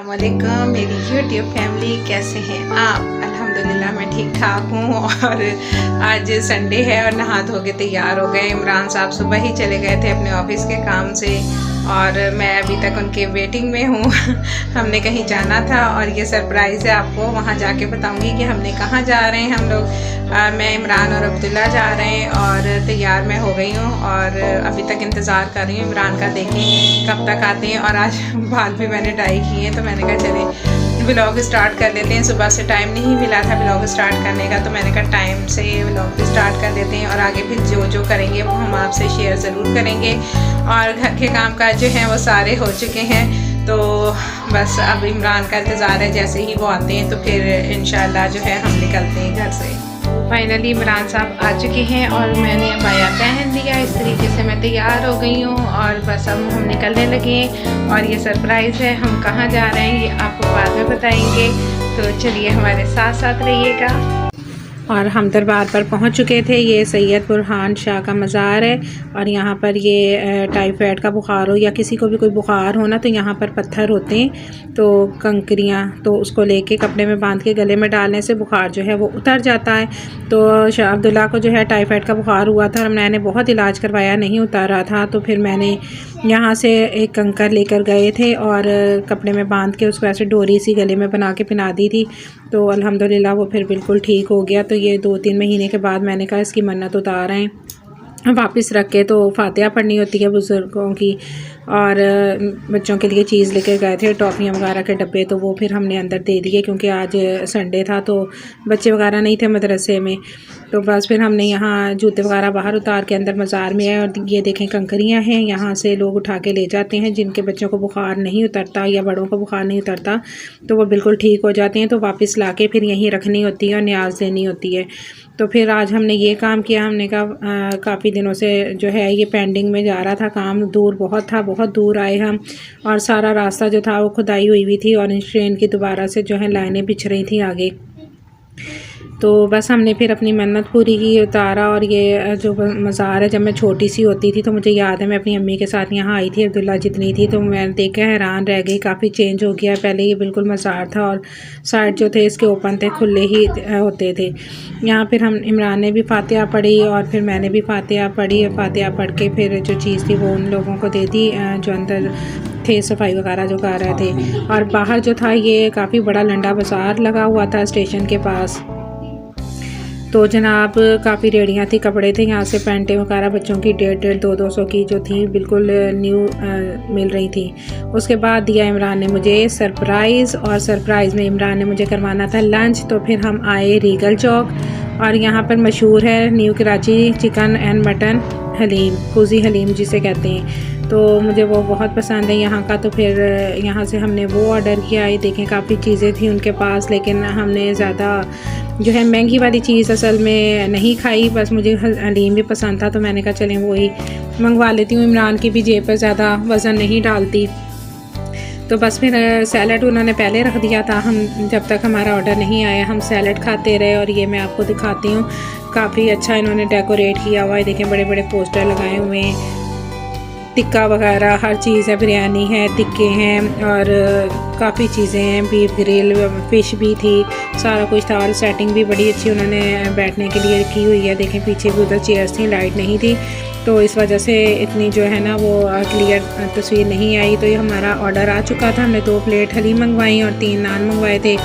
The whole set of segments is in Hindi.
अस्सलामुअलैकुम मेरी यूट्यूब फैमिली, कैसे हैं आप। अल्हम्दुलिल्लाह मैं ठीक ठाक हूँ। और आज संडे है और नहा धो के तैयार हो गए। इमरान साहब सुबह ही चले गए थे अपने ऑफिस के काम से और मैं अभी तक उनके वेटिंग में हूँ। हमने कहीं जाना था और ये सरप्राइज़ है, आपको वहाँ जाके बताऊँगी कि हमने कहाँ जा रहे हैं हम लोग। मैं इमरान और अब्दुल्ला जा रहे हैं और तैयार मैं हो गई हूँ और अभी तक इंतज़ार कर रही हूँ इमरान का, देखें कब तक आते हैं। और आज बाल भी मैंने डाई किए हैं तो मैंने कहा चले व्लॉग स्टार्ट कर लेते हैं। सुबह से टाइम नहीं मिला था व्लॉग स्टार्ट करने का, तो मैंने कहा टाइम से व्लॉग भी स्टार्ट कर देते हैं और आगे फिर जो जो करेंगे वो हम आपसे शेयर ज़रूर करेंगे। और घर के काम काज जो हैं वो सारे हो चुके हैं, तो बस अब इमरान का इंतज़ार है। जैसे ही वो आते हैं तो फिर इंशाल्लाह जो है हम निकलते हैं घर से। फाइनली इमरान साहब आ चुके हैं और मैंने अबाया पहन लिया। इस तरीके से मैं तैयार हो गई हूँ और बस अब हम निकलने लगे हैं। और ये सरप्राइज़ है, हम कहाँ जा रहे हैं ये आपको बाद में बताएंगे, तो चलिए हमारे साथ साथ रहिएगा। और हम दरबार पर पहुंच चुके थे। ये सैयद बुरहान शाह का मज़ार है और यहाँ पर ये टाइफाइड का बुखार हो या किसी को भी कोई बुखार हो ना, तो यहाँ पर पत्थर होते हैं, तो कंकरियाँ, तो उसको लेके कपड़े में बांध के गले में डालने से बुखार जो है वो उतर जाता है। तो शाह अब्दुल्ला को जो है टाइफाइड का बुखार हुआ था, मैंने बहुत इलाज करवाया, नहीं उतर रहा था। तो फिर मैंने यहाँ से एक कंकर लेकर गए थे और कपड़े में बांध के उसको ऐसे डोरी सी गले में बना के पिला दी थी, तो अल्हम्दुलिल्लाह वो फिर बिल्कुल ठीक हो गया। तो ये 2-3 महीने के बाद मैंने कहा इसकी मन्नत उतार आएँ वापस रख के। तो फातिहा पढ़नी होती है बुज़ुर्गों की, और बच्चों के लिए चीज़ लेके गए थे, टॉफ़ियाँ वगैरह के डब्बे, तो वो फिर हमने अंदर दे दिए क्योंकि आज संडे था तो बच्चे वगैरह नहीं थे मदरसे में। तो बस फिर हमने यहाँ जूते वगैरह बाहर उतार के अंदर मज़ार में आए। और ये देखें कंकरियाँ हैं, यहाँ से लोग उठा के ले जाते हैं जिनके बच्चों को बुखार नहीं उतरता या बड़ों को बुखार नहीं उतरता, तो वो बिल्कुल ठीक हो जाते हैं। तो वापस ला के फिर यहीं रखनी होती है और न्याज देनी होती है। तो फिर आज हमने ये काम किया। हमने कहा काफ़ी दिनों से जो है ये पेंडिंग में जा रहा था काम, दूर बहुत था, बहुत दूर आए हम, और सारा रास्ता जो था वो खुदाई हुई थी और ट्रेन की दोबारा से जो है लाइनें बिछ रही थी आगे। तो बस हमने फिर अपनी मन्नत पूरी की, उतारा। और ये जो मज़ार है, जब मैं छोटी सी होती थी तो मुझे याद है मैं अपनी अम्मी के साथ यहाँ आई थी, अब्दुल्ला जितनी थी, तो मैं देख के हैरान रह गई, काफ़ी चेंज हो गया। पहले ये बिल्कुल मज़ार था और साइड जो थे इसके ओपन थे, खुले ही होते थे। यहाँ फिर हम इमरान ने भी फातिहा पढ़ी और फिर मैंने भी फातिहा पढ़ी। फातिहा पढ़ के फिर जो चीज़ थी वो उन लोगों को दे दी जो अंदर थे, सफाई वगैरह जो कर रहे थे। और बाहर जो था ये काफ़ी बड़ा लंडा बाज़ार लगा हुआ था स्टेशन के पास, तो जनाब काफ़ी रेड़ियाँ थी, कपड़े थे, यहाँ से पैंटें वगैरह बच्चों की 150, 200 की जो थी बिल्कुल न्यू मिल रही थी। उसके बाद दिया इमरान ने मुझे सरप्राइज़, और सरप्राइज़ में इमरान ने मुझे करवाना था लंच। तो फिर हम आए रीगल चौक और यहाँ पर मशहूर है New Karachi chicken and mutton haleem, कुजी हलीम जिसे कहते हैं, तो मुझे वो बहुत पसंद है यहाँ का। तो फिर यहाँ से हमने वो ऑर्डर किया। ये देखें काफ़ी चीज़ें थी उनके पास, लेकिन हमने ज़्यादा जो है महंगी वाली चीज़ असल में नहीं खाई, बस मुझे हलीम भी पसंद था तो मैंने कहा चलें वही मंगवा लेती हूँ। इमरान की भी जेब पर ज़्यादा वज़न नहीं डालती। तो बस फिर सैलड उन्होंने पहले रख दिया था, हम जब तक हमारा ऑर्डर नहीं आया हम सैलड खाते रहे। और ये मैं आपको दिखाती हूँ, काफ़ी अच्छा इन्होंने डेकोरेट किया हुआ है, देखें बड़े बड़े पोस्टर लगाए हुए हैं, टिक्का वगैरह हर चीज़ है, बिरयानी है, टिक्के हैं और काफ़ी चीज़ें हैं, बीफ ग्रिल, फ़िश भी थी, सारा कुछ था। और सेटिंग भी बड़ी अच्छी उन्होंने बैठने के लिए की हुई है। देखें पीछे भी उधर चेयर्स थी, लाइट नहीं थी, तो इस वजह से इतनी जो है ना वो क्लियर तस्वीर नहीं आई। तो ये हमारा ऑर्डर आ चुका था। हमने 2 प्लेट हलीम मंगवाई और 3 नान मंगवाए थे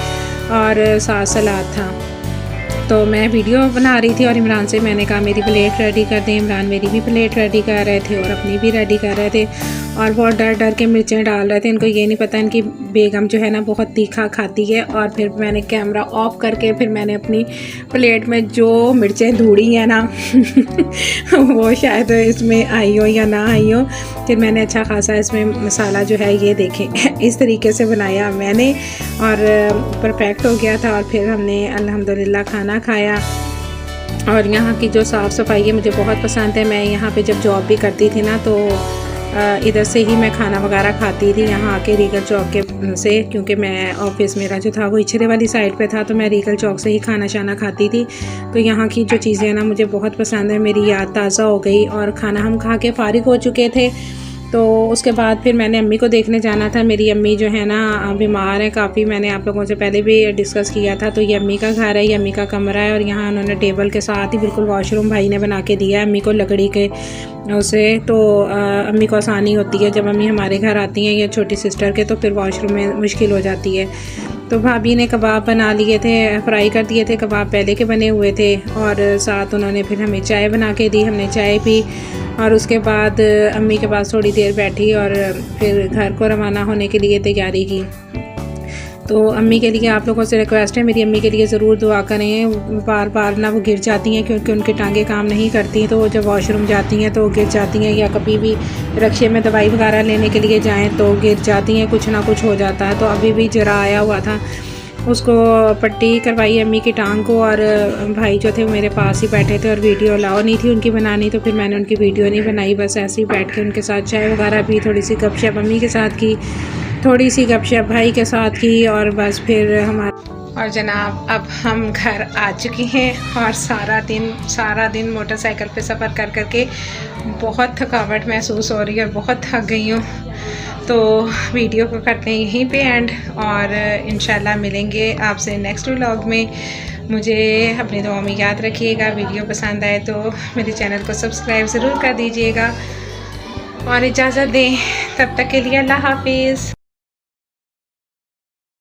और साथ सलाद था। तो मैं वीडियो बना रही थी और इमरान से मैंने कहा मेरी प्लेट रेडी कर दें। इमरान मेरी भी प्लेट रेडी कर रहे थे और अपनी भी रेडी कर रहे थे और बहुत डर डर के मिर्चें डाल रहे थे। इनको ये नहीं पता इनकी बेगम जो है ना बहुत तीखा खाती है। और फिर मैंने कैमरा ऑफ करके फिर मैंने अपनी प्लेट में जो मिर्चें ढूंढी हैं ना वो शायद इसमें आई हो या ना आई हो, फिर मैंने अच्छा खासा इसमें मसाला जो है ये देखें इस तरीके से बनाया मैंने और परफेक्ट हो गया था। और फिर हमने अल्हम्दुलिल्लाह खाना खाया। और यहाँ की जो साफ़ सफाई है मुझे बहुत पसंद है। मैं यहाँ पे जब जॉब भी करती थी ना तो इधर से ही मैं खाना वगैरह खाती थी यहाँ आके रीगल चौक के से, क्योंकि मैं ऑफिस मेरा जो था वो इछरे वाली साइड पे था, तो मैं रीगल चौक से ही खाना शाना खाती थी। तो यहाँ की जो चीज़ें ना मुझे बहुत पसंद है, मेरी याद ताज़ा हो गई। और खाना हम खा के फ़ारिग हो चुके थे तो उसके बाद फिर मैंने अम्मी को देखने जाना था। मेरी अम्मी जो है ना बीमार है काफ़ी, मैंने आप लोगों से पहले भी डिस्कस किया था। तो ये अम्मी का घर है, ये अम्मी का कमरा है और यहाँ उन्होंने टेबल के साथ ही बिल्कुल वॉशरूम भाई ने बना के दिया है अम्मी को लकड़ी के उसे। तो अम्मी को आसानी होती है जब अम्मी हमारे घर आती हैं या छोटी सिस्टर के, तो फिर वॉशरूम में मुश्किल हो जाती है। तो भाभी ने कबाब बना लिए थे, फ्राई कर दिए थे, कबाब पहले के बने हुए थे और साथ उन्होंने फिर हमें चाय बना के दी, हमने चाय पी और उसके बाद अम्मी के पास थोड़ी देर बैठी और फिर घर को रवाना होने के लिए तैयारी की। तो अम्मी के लिए आप लोगों से रिक्वेस्ट है, मेरी अम्मी के लिए ज़रूर दुआ करें। बार बार ना वो गिर जाती हैं क्योंकि उनकी टांगें काम नहीं करती, तो वो जब वॉशरूम जाती हैं तो वो गिर जाती हैं, या कभी भी रक्शे में दवाई वगैरह लेने के लिए जाएं तो गिर जाती हैं, कुछ ना कुछ हो जाता है। तो अभी भी जरा आया हुआ था, उसको पट्टी करवाई अम्मी की टांग को और भाई जो थे वो मेरे पास ही बैठे थे और वीडियो अलाउ नहीं थी उनकी बनानी, तो फिर मैंने उनकी वीडियो नहीं बनाई, बस ऐसे ही बैठ के उनके साथ चाय वगैरह पी, थोड़ी सी गपशप अम्मी के साथ की, थोड़ी सी गपशप भाई के साथ की और बस फिर हमारा। और जनाब अब हम घर आ चुकी हैं और सारा दिन मोटरसाइकिल पे सफ़र कर कर के बहुत थकावट महसूस हो रही है और बहुत थक गई हूँ। तो वीडियो को करते हैं यहीं पे एंड और इंशाल्लाह मिलेंगे आपसे नेक्स्ट व्लॉग में। मुझे अपनी दुआ में याद रखिएगा। वीडियो पसंद आए तो मेरे चैनल को सब्सक्राइब ज़रूर कर दीजिएगा और इजाज़त दें, तब तक के लिए अल्लाह हाफिज़।